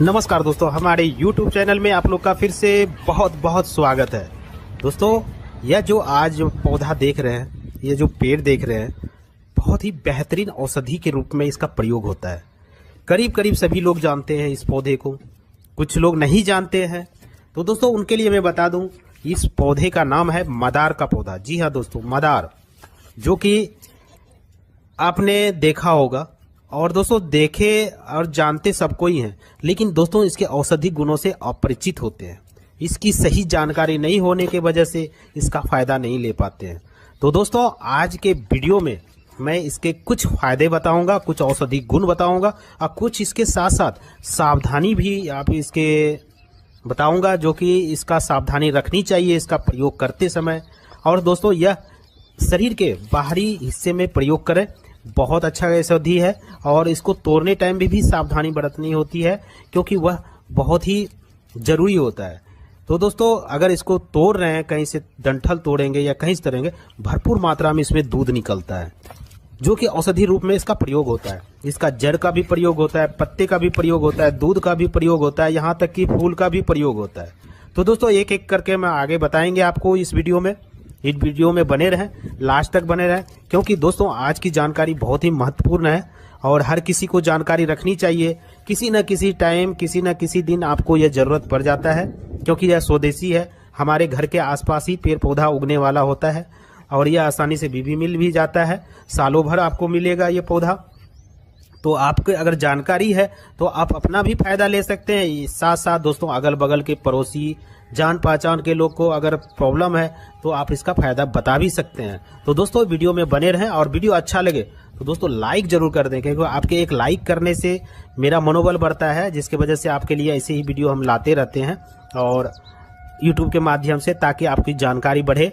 नमस्कार दोस्तों, हमारे YouTube चैनल में आप लोग का फिर से बहुत बहुत स्वागत है। दोस्तों, यह जो आज पौधा देख रहे हैं, ये जो पेड़ देख रहे हैं, बहुत ही बेहतरीन औषधि के रूप में इसका प्रयोग होता है। करीब करीब सभी लोग जानते हैं इस पौधे को, कुछ लोग नहीं जानते हैं। तो दोस्तों, उनके लिए मैं बता दूं, इस पौधे का नाम है मदार का पौधा। जी हाँ दोस्तों, मदार, जो कि आपने देखा होगा। और दोस्तों, देखे और जानते सबको ही हैं, लेकिन दोस्तों इसके औषधि गुणों से अपरिचित होते हैं। इसकी सही जानकारी नहीं होने के वजह से इसका फायदा नहीं ले पाते हैं। तो दोस्तों, आज के वीडियो में मैं इसके कुछ फायदे बताऊंगा, कुछ औषधि गुण बताऊंगा और कुछ इसके साथ साथ सावधानी भी आप इसके बताऊंगा, जो कि इसका सावधानी रखनी चाहिए इसका प्रयोग करते समय। और दोस्तों, यह शरीर के बाहरी हिस्से में प्रयोग करें, बहुत अच्छा औषधि है। और इसको तोड़ने टाइम भी सावधानी बरतनी होती है, क्योंकि वह बहुत ही जरूरी होता है। तो दोस्तों, अगर इसको तोड़ रहे हैं, कहीं से डंठल तोड़ेंगे या कहीं से तोड़ेंगे, भरपूर मात्रा में इसमें दूध निकलता है, जो कि औषधि रूप में इसका प्रयोग होता है। इसका जड़ का भी प्रयोग होता है, पत्ते का भी प्रयोग होता है, दूध का भी प्रयोग होता है, यहाँ तक कि फूल का भी प्रयोग होता है। तो दोस्तों, एक एक करके मैं आगे बताएंगे आपको इस वीडियो में। इस वीडियो में बने रहें, लास्ट तक बने रहें, क्योंकि दोस्तों आज की जानकारी बहुत ही महत्वपूर्ण है और हर किसी को जानकारी रखनी चाहिए। किसी न किसी टाइम, किसी न किसी दिन आपको यह ज़रूरत पड़ जाता है, क्योंकि यह स्वदेशी है। हमारे घर के आसपास ही पेड़ पौधा उगने वाला होता है और यह आसानी से भी मिल भी जाता है। सालों भर आपको मिलेगा ये पौधा। तो आपको अगर जानकारी है तो आप अपना भी फायदा ले सकते हैं, साथ साथ दोस्तों अगल बगल के पड़ोसी, जान पहचान के लोग को अगर प्रॉब्लम है तो आप इसका फायदा बता भी सकते हैं। तो दोस्तों, वीडियो में बने रहें और वीडियो अच्छा लगे तो दोस्तों लाइक जरूर कर दें, क्योंकि आपके एक लाइक करने से मेरा मनोबल बढ़ता है, जिसकी वजह से आपके लिए ऐसे ही वीडियो हम लाते रहते हैं और यूट्यूब के माध्यम से, ताकि आपकी जानकारी बढ़े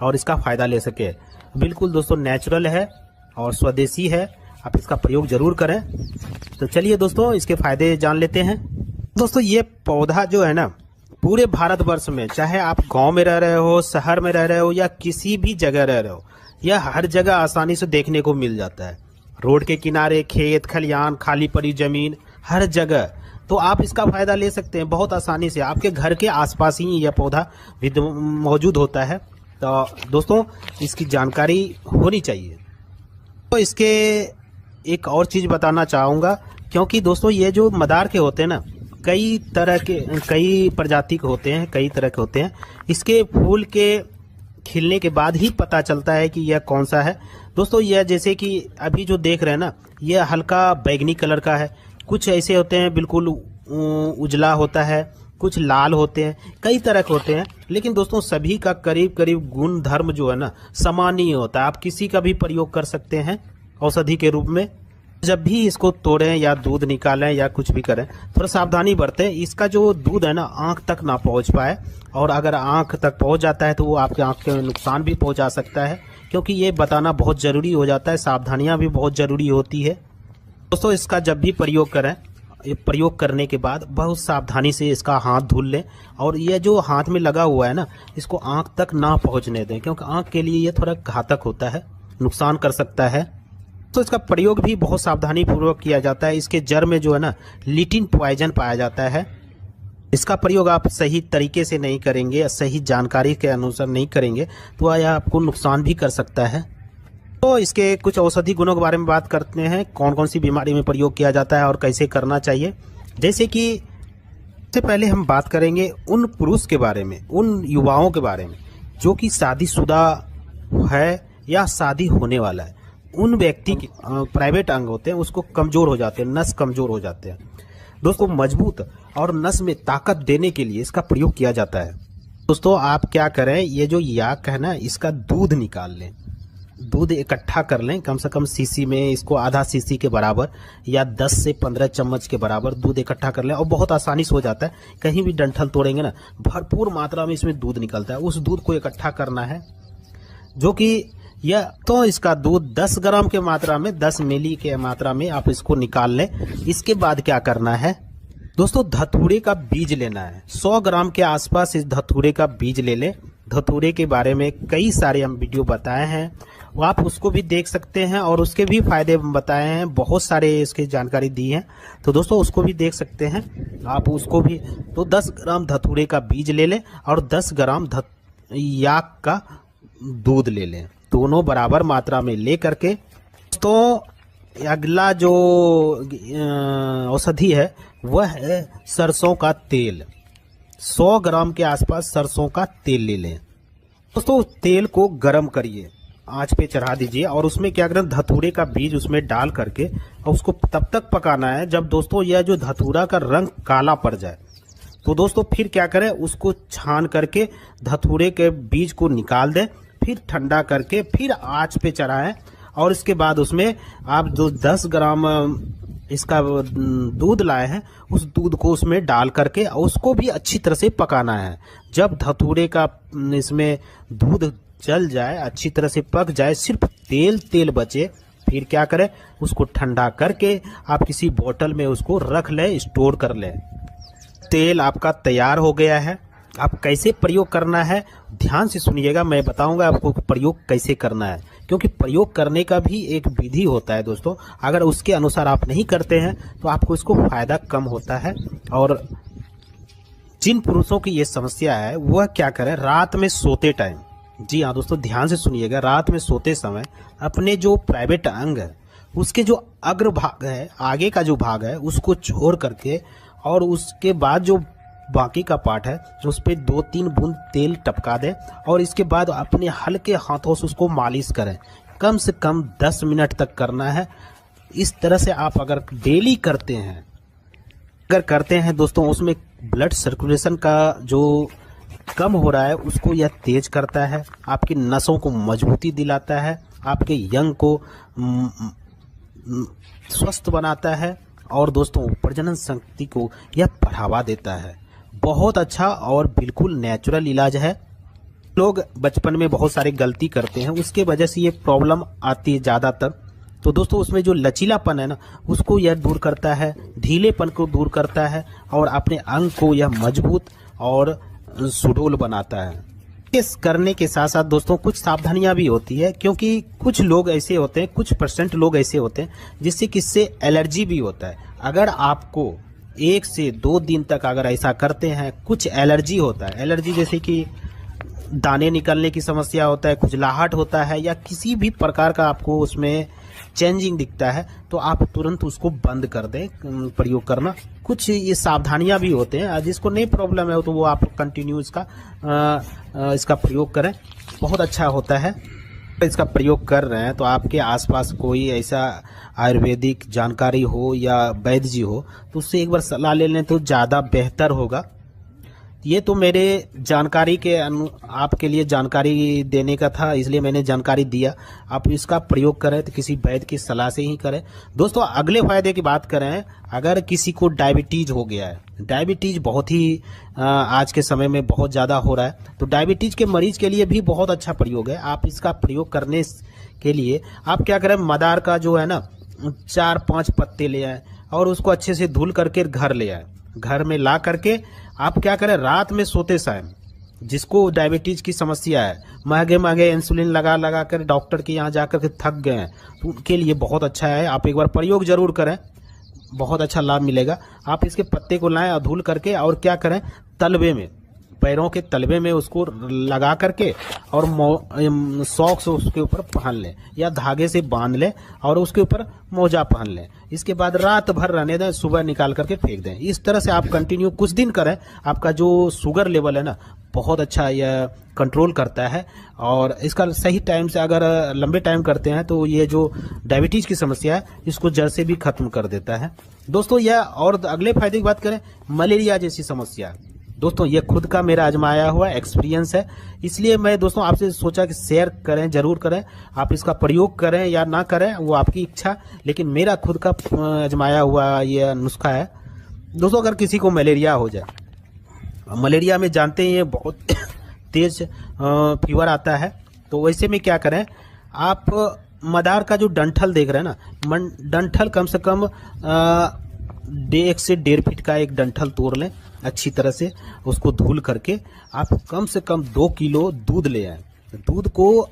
और इसका फायदा ले सके। बिल्कुल दोस्तों, नेचुरल है और स्वदेशी है, आप इसका प्रयोग जरूर करें। तो चलिए दोस्तों, इसके फायदे जान लेते हैं। दोस्तों, ये पौधा जो है ना, पूरे भारतवर्ष में, चाहे आप गांव में रह रहे हो, शहर में रह रहे हो या किसी भी जगह रह रहे हो, यह हर जगह आसानी से देखने को मिल जाता है। रोड के किनारे, खेत खलियान, खाली पड़ी जमीन, हर जगह। तो आप इसका फायदा ले सकते हैं बहुत आसानी से। आपके घर के आसपास ही यह पौधा मौजूद होता है। तो दोस्तों, इसकी जानकारी होनी चाहिए। तो इसके एक और चीज़ बताना चाहूँगा, क्योंकि दोस्तों ये जो मदार के होते हैं ना, कई तरह के, कई प्रजाति के होते हैं, कई तरह के होते हैं। इसके फूल के खिलने के बाद ही पता चलता है कि यह कौन सा है। दोस्तों, यह जैसे कि अभी जो देख रहे हैं ना, यह हल्का बैंगनी कलर का है। कुछ ऐसे होते हैं बिल्कुल उजला होता है, कुछ लाल होते हैं, कई तरह के होते हैं। लेकिन दोस्तों, सभी का करीब करीब गुण धर्म जो है ना, समान ही होता है। आप किसी का भी प्रयोग कर सकते हैं औषधि के रूप में। जब भी इसको तोड़ें या दूध निकालें या कुछ भी करें, थोड़ा सावधानी बरतें। इसका जो दूध है ना, आंख तक ना पहुंच पाए, और अगर आंख तक पहुंच जाता है तो वो आपके आंख के नुकसान भी पहुंचा सकता है, क्योंकि ये बताना बहुत ज़रूरी हो जाता है। सावधानियां भी बहुत ज़रूरी होती है। दोस्तों, इसका जब भी प्रयोग करें, प्रयोग करने के बाद बहुत सावधानी से इसका हाथ धुल लें। और ये जो हाथ में लगा हुआ है ना, इसको आंख तक ना पहुँचने दें, क्योंकि आंख के लिए ये थोड़ा घातक होता है, नुकसान कर सकता है। तो इसका प्रयोग भी बहुत सावधानी पूर्वक किया जाता है। इसके जड़ में जो है ना, लिटिन पॉइजन पाया जाता है। इसका प्रयोग आप सही तरीके से नहीं करेंगे, सही जानकारी के अनुसार नहीं करेंगे, तो यह आपको नुकसान भी कर सकता है। तो इसके कुछ औषधि गुणों के बारे में बात करते हैं, कौन कौन सी बीमारी में प्रयोग किया जाता है और कैसे करना चाहिए। जैसे कि सबसे पहले हम बात करेंगे उन पुरुष के बारे में, उन युवाओं के बारे में जो कि शादीशुदा है या शादी होने वाला है। उन व्यक्ति के प्राइवेट अंग होते हैं, उसको कमज़ोर हो जाते हैं, नस कमज़ोर हो जाते हैं। दोस्तों, मजबूत और नस में ताकत देने के लिए इसका प्रयोग किया जाता है। दोस्तों, आप क्या करें, ये जो याक है ना, इसका दूध निकाल लें, दूध इकट्ठा कर लें, कम से कम सीसी में इसको आधा सीसी के बराबर या 10 से 15 चम्मच के बराबर दूध इकट्ठा कर लें। और बहुत आसानी से हो जाता है, कहीं भी डंठल तोड़ेंगे ना, भरपूर मात्रा में इसमें दूध निकलता है। उस दूध को इकट्ठा करना है, जो कि यह, तो इसका दूध 10 ग्राम के मात्रा में, 10 मिली के मात्रा में आप इसको निकाल लें। इसके बाद क्या करना है दोस्तों, धतूरे का बीज लेना है। 100 ग्राम के आसपास इस धतूरे का बीज ले लें। धतूरे के बारे में कई सारे हम वीडियो बताए हैं, वो आप उसको भी देख सकते हैं और उसके भी फायदे बताए हैं, बहुत सारे इसकी जानकारी दी है। तो दोस्तों उसको भी देख सकते हैं आप, उसको भी। तो 10 ग्राम धतूरे का बीज ले लें और 10 ग्राम याक का दूध ले लें, दोनों बराबर मात्रा में ले करके। तो अगला जो औषधि है वह है सरसों का तेल। 100 ग्राम के आसपास सरसों का तेल ले लें। दोस्तों तेल को गरम करिए, आंच पे चढ़ा दीजिए और उसमें क्या करें, धतूरे का बीज उसमें डाल करके और उसको तब तक पकाना है जब दोस्तों यह जो धतूरा का रंग काला पड़ जाए। तो दोस्तों फिर क्या करें, उसको छान करके धतूरे के बीज को निकाल दें, फिर ठंडा करके फिर आंच पे चढ़ाएं और इसके बाद उसमें आप जो 10 ग्राम इसका दूध लाए हैं उस दूध को उसमें डाल करके उसको भी अच्छी तरह से पकाना है। जब धतूरे का इसमें दूध जल जाए, अच्छी तरह से पक जाए, सिर्फ तेल तेल बचे, फिर क्या करें, उसको ठंडा करके आप किसी बोतल में उसको रख लें, स्टोर कर लें। तेल आपका तैयार हो गया है। आप कैसे प्रयोग करना है ध्यान से सुनिएगा, मैं बताऊंगा आपको प्रयोग कैसे करना है, क्योंकि प्रयोग करने का भी एक विधि होता है दोस्तों। अगर उसके अनुसार आप नहीं करते हैं तो आपको इसको फायदा कम होता है। और जिन पुरुषों की ये समस्या है वह क्या करें, रात में सोते टाइम, जी हाँ दोस्तों ध्यान से सुनिएगा, रात में सोते समय अपने जो प्राइवेट अंग है उसके जो अग्र भाग है, आगे का जो भाग है, उसको छोड़ करके और उसके बाद जो बाकी का पार्ट है उस पर 2-3 बूंद तेल टपका दें और इसके बाद अपने हल्के हाथों से उसको मालिश करें। कम से कम 10 मिनट तक करना है। इस तरह से आप अगर डेली करते हैं, दोस्तों, उसमें ब्लड सर्कुलेशन का जो कम हो रहा है उसको यह तेज करता है, आपकी नसों को मजबूती दिलाता है, आपके यंग को स्वस्थ बनाता है और दोस्तों प्रजनन शक्ति को यह बढ़ावा देता है। बहुत अच्छा और बिल्कुल नेचुरल इलाज है। लोग बचपन में बहुत सारी गलती करते हैं, उसके वजह से ये प्रॉब्लम आती है ज़्यादातर। तो दोस्तों उसमें जो लचीलापन है ना उसको यह दूर करता है, ढीलेपन को दूर करता है और अपने अंग को यह मजबूत और सुडौल बनाता है। इस करने के साथ साथ दोस्तों कुछ सावधानियां भी होती है, क्योंकि कुछ लोग ऐसे होते हैं, कुछ % लोग ऐसे होते हैं जिससे किससे एलर्जी भी होता है। अगर आपको 1 से 2 दिन तक अगर ऐसा करते हैं, कुछ एलर्जी होता है, एलर्जी जैसे कि दाने निकलने की समस्या होता है, खुजलाहट होता है या किसी भी प्रकार का आपको उसमें चेंजिंग दिखता है, तो आप तुरंत उसको बंद कर दें प्रयोग करना। कुछ ये सावधानियां भी होते हैं, जिसको नहीं प्रॉब्लम है तो वो आप कंटिन्यू इसका प्रयोग करें, बहुत अच्छा होता है। इसका प्रयोग कर रहे हैं तो आपके आसपास कोई ऐसा आयुर्वेदिक जानकारी हो या वैद्य जी हो तो उससे एक बार सलाह ले लें तो ज़्यादा बेहतर होगा। ये तो मेरे जानकारी के आपके लिए जानकारी देने का था, इसलिए मैंने जानकारी दिया। आप इसका प्रयोग करें तो किसी वैद्य की सलाह से ही करें। दोस्तों अगले फायदे की बात करें, अगर किसी को डायबिटीज हो गया है, डायबिटीज बहुत ही आज के समय में बहुत ज़्यादा हो रहा है, तो डायबिटीज के मरीज के लिए भी बहुत अच्छा प्रयोग है। आप इसका प्रयोग करने के लिए आप क्या करें, मदार का जो है ना 4-5 पत्ते ले आए और उसको अच्छे से धुल करके घर ले आए। घर में ला करके आप क्या करें, रात में सोते समय, जिसको डायबिटीज की समस्या है, महंगे इंसुलिन लगा कर डॉक्टर के यहाँ जाकर के थक गए हैं, तो उनके लिए बहुत अच्छा है। आप एक बार प्रयोग जरूर करें, बहुत अच्छा लाभ मिलेगा। आप इसके पत्ते को लाएं और धुल करके और क्या करें, तलवे में, पैरों के तलवे में उसको लगा करके और सॉक्स उसके ऊपर पहन लें या धागे से बांध लें और उसके ऊपर मोजा पहन लें। इसके बाद रात भर रहने दें, सुबह निकाल करके फेंक दें। इस तरह से आप कंटिन्यू कुछ दिन करें, आपका जो शुगर लेवल है ना बहुत अच्छा यह कंट्रोल करता है और इसका सही टाइम से अगर लंबे टाइम करते हैं तो ये जो डायबिटीज की समस्या है इसको जड़ से भी खत्म कर देता है। दोस्तों यह और अगले फायदे की बात करें, मलेरिया जैसी समस्या, दोस्तों ये खुद का मेरा आजमाया हुआ एक्सपीरियंस है, इसलिए मैं दोस्तों आपसे सोचा कि शेयर करें, जरूर करें। आप इसका प्रयोग करें या ना करें वो आपकी इच्छा, लेकिन मेरा खुद का आजमाया हुआ ये नुस्खा है। दोस्तों अगर किसी को मलेरिया हो जाए, मलेरिया में जानते हैं बहुत तेज फीवर आता है, तो वैसे में क्या करें, आप मदार का जो डंठल देख रहे हैं ना, डंठल कम से कम 1 से 1.5 फीट का एक डंठल तोड़ लें, अच्छी तरह से उसको धुल करके आप कम से कम 2 किलो दूध ले आए। दूध को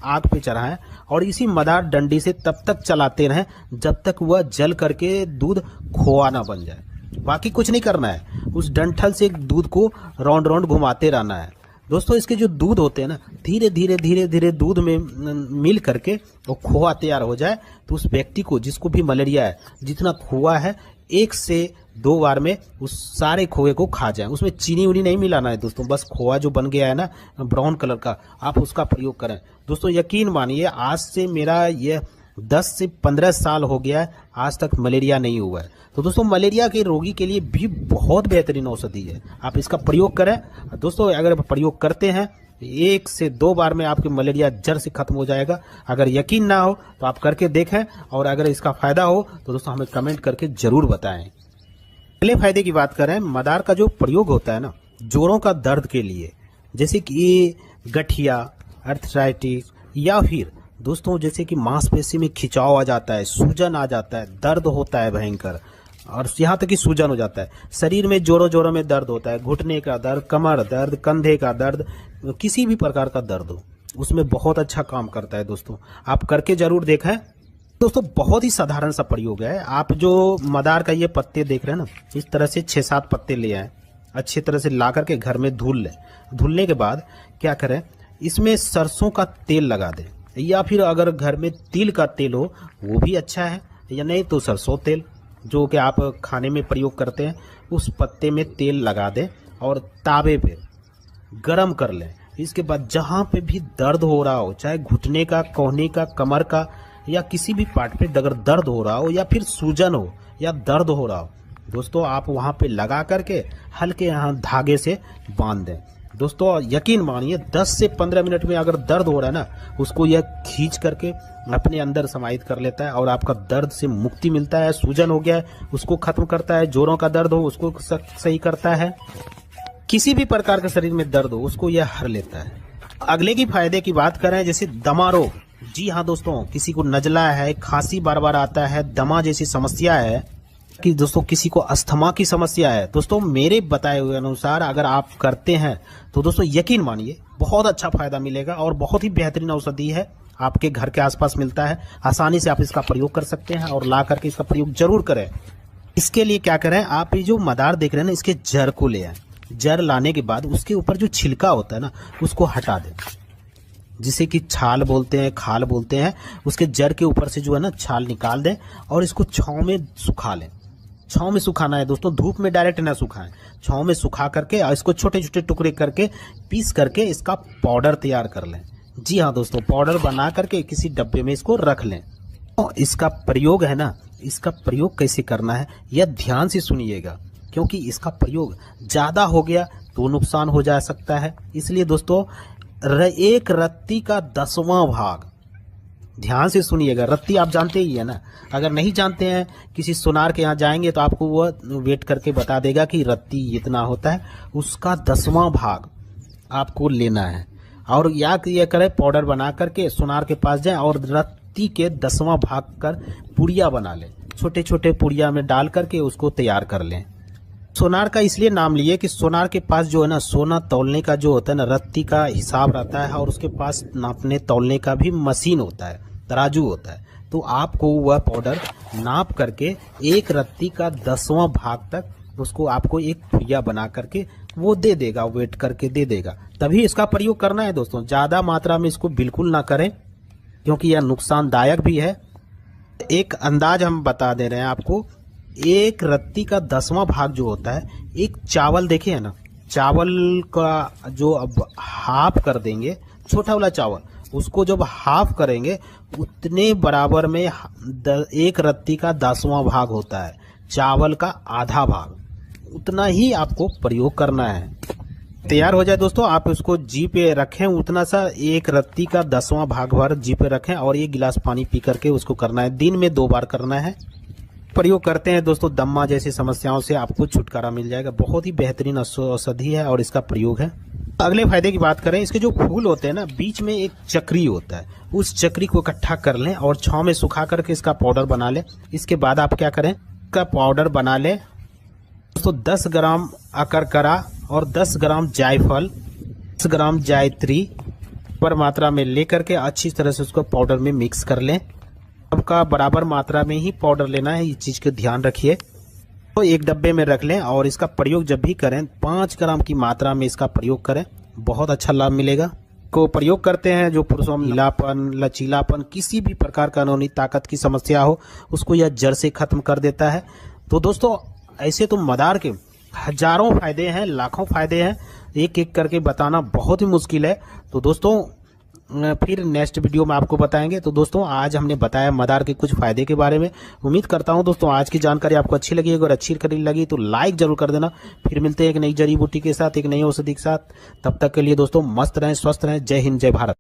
आग पे चढ़ाएं और इसी मदार डंडी से तब तक चलाते रहें जब तक वह जल करके दूध खोआ ना बन जाए। बाकी कुछ नहीं करना है, उस डंठल से दूध को राउंड राउंड घुमाते रहना है। दोस्तों इसके जो दूध होते हैं ना, धीरे धीरे धीरे धीरे दूध में मिल करके वो खोआ तैयार हो जाए तो उस व्यक्ति को, जिसको भी मलेरिया है, जितना खोआ है 1 से 2 बार में उस सारे खोए को खा जाए। उसमें चीनी उनी नहीं मिलाना है दोस्तों, बस खोआ जो बन गया है ना ब्राउन कलर का, आप उसका प्रयोग करें। दोस्तों यकीन मानिए, आज से मेरा ये 10 से 15 साल हो गया है, आज तक मलेरिया नहीं हुआ है। तो दोस्तों मलेरिया के रोगी के लिए भी बहुत बेहतरीन औषधि है, आप इसका प्रयोग करें। दोस्तों अगर प्रयोग करते हैं 1 से 2 बार में आपके मलेरिया जड़ से खत्म हो जाएगा। अगर यकीन ना हो तो आप करके देखें, और अगर इसका फायदा हो तो दोस्तों हमें कमेंट करके जरूर बताएं। पहले फायदे की बात करें, मदार का जो प्रयोग होता है ना जोड़ों का दर्द के लिए, जैसे कि गठिया, अर्थराइटिस, या फिर दोस्तों जैसे कि मांसपेशी में खिंचाव आ जाता है, सूजन आ जाता है, दर्द होता है भयंकर, और यहाँ तक कि सूजन हो जाता है, शरीर में जोरों जोरों में दर्द होता है, घुटने का दर्द, कमर दर्द, कंधे का दर्द, किसी भी प्रकार का दर्द हो, उसमें बहुत अच्छा काम करता है। दोस्तों आप करके जरूर देखें। दोस्तों बहुत ही साधारण सा प्रयोग है। आप जो मदार का ये पत्ते देख रहे हैं ना, इस तरह से 6-7 पत्ते ले आए, अच्छी तरह से ला करके घर में धुल लें। धुलने के बाद क्या करें, इसमें सरसों का तेल लगा दें, या फिर अगर घर में तिल का तेल हो वो भी अच्छा है, या नहीं तो सरसों तेल जो कि आप खाने में प्रयोग करते हैं, उस पत्ते में तेल लगा दें और तावे पे गरम कर लें। इसके बाद जहाँ पे भी दर्द हो रहा हो, चाहे घुटने का, कोहनी का, कमर का, या किसी भी पार्ट पे अगर दर्द हो रहा हो, या फिर सूजन हो या दर्द हो रहा हो, दोस्तों आप वहाँ पे लगा करके हल्के यहाँ धागे से बांध दें। दोस्तों यकीन मानिए 10 से 15 मिनट में अगर दर्द हो रहा है ना, उसको यह खींच करके अपने अंदर समाहित कर लेता है और आपका दर्द से मुक्ति मिलता है। सूजन हो गया है उसको खत्म करता है, जोड़ों का दर्द हो उसको सही करता है, किसी भी प्रकार का शरीर में दर्द हो उसको यह हर लेता है। अगले की फायदे की बात करें, जैसे दमा रोग। जी हाँ दोस्तों, किसी को नजला है, खांसी बार बार आता है, दमा जैसी समस्या है, कि दोस्तों किसी को अस्थमा की समस्या है, दोस्तों मेरे बताए हुए अनुसार अगर आप करते हैं तो दोस्तों यकीन मानिए बहुत अच्छा फायदा मिलेगा, और बहुत ही बेहतरीन औषधि है, आपके घर के आसपास मिलता है, आसानी से आप इसका प्रयोग कर सकते हैं और ला करके इसका प्रयोग जरूर करें। इसके लिए क्या करें, आप ये जो मदार देख रहे हैं ना, इसके जड़ को ले आए। जड़ लाने के बाद उसके ऊपर जो छिलका होता है ना उसको हटा दें, जिसे कि छाल बोलते हैं, खाल बोलते हैं। उसके जड़ के ऊपर से जो है ना छाल निकाल दें और इसको छांव में सुखा लें। छांव में सुखाना है दोस्तों, धूप में डायरेक्ट ना सुखाएं, छांव में सुखा करके और इसको छोटे छोटे टुकड़े करके पीस करके इसका पाउडर तैयार कर लें। जी हाँ दोस्तों, पाउडर बना करके किसी डब्बे में इसको रख लें। तो इसका प्रयोग है ना, इसका प्रयोग कैसे करना है यह ध्यान से सुनिएगा, क्योंकि इसका प्रयोग ज़्यादा हो गया तो नुकसान हो जा सकता है। इसलिए दोस्तों एक रत्ती का 10वां भाग, ध्यान से सुनिएगा। रत्ती आप जानते ही है ना, अगर नहीं जानते हैं किसी सुनार के यहाँ जाएंगे तो आपको वह वेट करके बता देगा कि रत्ती इतना होता है, उसका 10वां भाग आपको लेना है। और या ये करें, पाउडर बना करके सुनार के पास जाएं और रत्ती के 10वां भाग कर पुड़िया बना लें, छोटे छोटे पुड़िया में डाल करके उसको तैयार कर लें। सोनार का इसलिए नाम लिए कि सोनार के पास जो है ना सोना तौलने का जो होता है ना, रत्ती का हिसाब रहता है, और उसके पास नापने तौलने का भी मशीन होता है, तराजू होता है। तो आपको वह पाउडर नाप करके एक रत्ती का 10वां भाग तक उसको आपको एक पुड़िया बना करके वो दे देगा, वेट करके दे देगा। तभी इसका प्रयोग करना है दोस्तों, ज़्यादा मात्रा में इसको बिल्कुल ना करें क्योंकि यह नुकसानदायक भी है। एक अंदाज हम बता दे रहे हैं आपको, एक रत्ती का 10वां भाग जो होता है, एक चावल देखे है ना, चावल का जो अब हाफ कर देंगे, छोटा वाला चावल, उसको जब हाफ करेंगे उतने बराबर में एक रत्ती का 10वां भाग होता है, चावल का आधा भाग, उतना ही आपको प्रयोग करना है। तैयार हो जाए दोस्तों, आप उसको जी पे रखें, उतना सा एक रत्ती का 10वां भाग भर जी पे रखें और 1 गिलास पानी पी करके उसको करना है। दिन में 2 बार करना है। प्रयोग करते हैं दोस्तों, दम्मा जैसी समस्याओं से आपको छुटकारा मिल जाएगा। बहुत ही बेहतरीन औषधि है और इसका प्रयोग है। अगले फायदे की बात करें, इसके जो फूल होते हैं ना, बीच में एक चक्री होता है, उस चक्री को इकट्ठा कर लें और छांव में सुखा करके इसका पाउडर बना लें। इसके बाद आप क्या करें, इसका पाउडर बना लें दोस्तों। 10 ग्राम अकरकरा और 10 ग्राम जायफल, 10 ग्राम जायत्री, बराबर मात्रा में लेकर के अच्छी तरह से उसको पाउडर में मिक्स कर लें। सबका बराबर मात्रा में ही पाउडर लेना है, ये चीज का ध्यान रखिए। तो एक डब्बे में रख लें और इसका प्रयोग जब भी करें 5 ग्राम की मात्रा में इसका प्रयोग करें, बहुत अच्छा लाभ मिलेगा। को प्रयोग करते हैं जो पुरुषों में ढीलापन, लचीलापन, किसी भी प्रकार का अनहोनी ताकत की समस्या हो उसको यह जड़ से खत्म कर देता है। तो दोस्तों ऐसे तो मदार के हजारों फायदे हैं, लाखों फायदे हैं, एक एक करके बताना बहुत ही मुश्किल है। तो दोस्तों फिर नेक्स्ट वीडियो में आपको बताएंगे। तो दोस्तों आज हमने बताया मदार के कुछ फायदे के बारे में। उम्मीद करता हूं दोस्तों आज की जानकारी आपको अच्छी लगी। अगर अच्छी लगी तो लाइक जरूर कर देना। फिर मिलते हैं एक नई जड़ी बूटी के साथ, एक नई औषधि के साथ। तब तक के लिए दोस्तों मस्त रहें, स्वस्थ रहें। जय हिंद, जय भारत।